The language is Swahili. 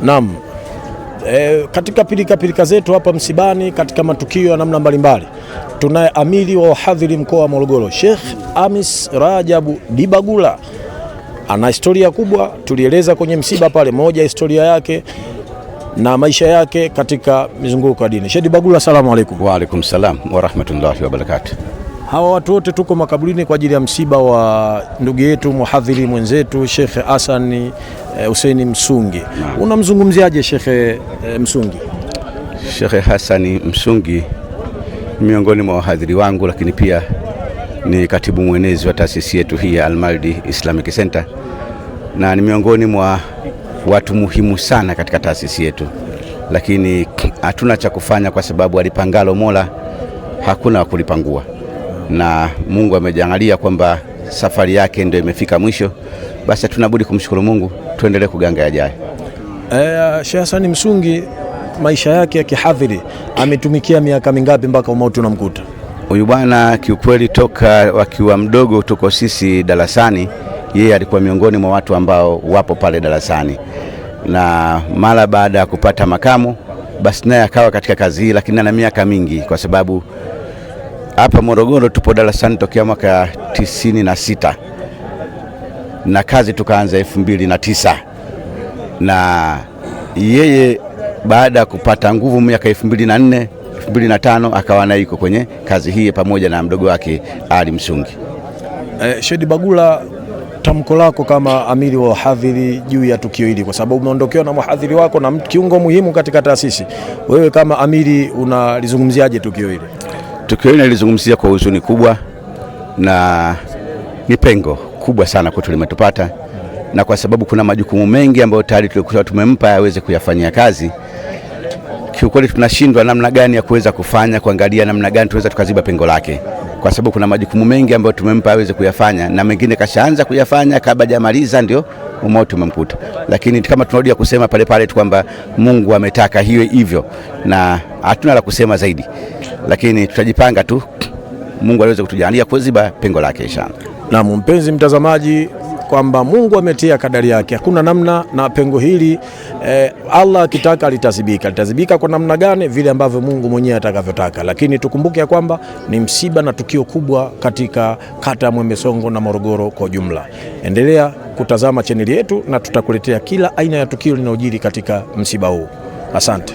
Naam. Katika pilika zetu hapa msibani, katika matukio ya namna mbalimbali, tunaye amiri wa wahadhiri mkoa wa Morogoro, Sheikh Hamis Rajabu Dibagula. Ana historia kubwa, tulieleza kwenye msiba pale, moja historia yake na maisha yake katika mizunguko ya dini. Sheikh Dibagula, asalamu alaykum. Wa alaykum salam wa rahmatullahi wa barakatuh. Hawa watu wote tuko makaburini kwa ajili ya msiba wa ndugu yetu muhadhiri mwenzetu Sheikh Hassan Hussein Msungi. Unamzungumziaje Sheikh Msungi? Sheikh Hassan Msungi miongoni mwa wahadhiri wangu, lakini pia ni katibu mwenezi wa taasisi yetu hii ya Al-Maldi Islamic Center, na ni miongoni mwa watu muhimu sana katika taasisi yetu, lakini hatuna cha kufanya kwa sababu alipangalo Mola hakuna wa kulipangua, na Mungu amejalia kwamba safari yake ndio imefika mwisho. Basi tunabudi kumshukuru Mungu, tuendelee kuganga yajayo. Sheikh Hassan Msungi, maisha yake ya kihadhiri, ametumikia miaka mingapi mpaka umauti unamkuta? Huyu bwana kiukweli, toka wakiwa mdogo tuko sisi darasani, yeye alikuwa miongoni mwa watu ambao wapo pale darasani, na mara baada ya kupata makamo basi naye akawa katika kazi hii, lakini ana miaka mingi, kwa sababu hapa Morogoro tupo darasani tokea mwaka 96 na kazi tukaanza 2009, na yeye baada ya kupata nguvu miaka 2004 2005 akawa na yuko kwenye kazi hii pamoja na mdogo wake Ali Msungi. Sheikh Dibagula, tamko lako kama amiri wa wahadhiri juu ya tukio hili, kwa sababu umeondokewa na mhadhiri wako na kiungo muhimu katika taasisi, wewe kama amiri unalizungumziaje tukio hili? Tukio hili nilizungumzia kwa huzuni kubwa, na ni pengo kubwa sana kwetu limetupata, na kwa sababu kuna majukumu mengi ambayo tayari tulikuwa tumempa aweze kuyafanyia kazi. Kiukweli tunashindwa namna gani ya kuweza kufanya, kuangalia namna gani tuweza tukaziba pengo lake, kwa sababu kuna majukumu mengi ambayo tumempa aweze kuyafanya, na mengine kashaanza kuyafanya kabla hajamaliza ndio umauti umemkuta. Lakini kama tunarudia kusema pale pale tu kwamba Mungu ametaka hiyo hivyo, na hatuna la kusema zaidi, lakini tutajipanga tu Mungu aweze kutujalia kuziba pengo lake inshallah. Na mpenzi mtazamaji, kwamba Mungu ametia kadari yake, hakuna namna na pengo hili Allah akitaka litazibika kwa namna gani? Vile ambavyo Mungu mwenyewe atakavyotaka. Lakini tukumbuke ya kwamba ni msiba na tukio kubwa katika kata ya Mwembe Songo na Morogoro kwa jumla. Endelea kutazama chaneli yetu na tutakuletea kila aina ya tukio linalojiri katika msiba huu. Asante.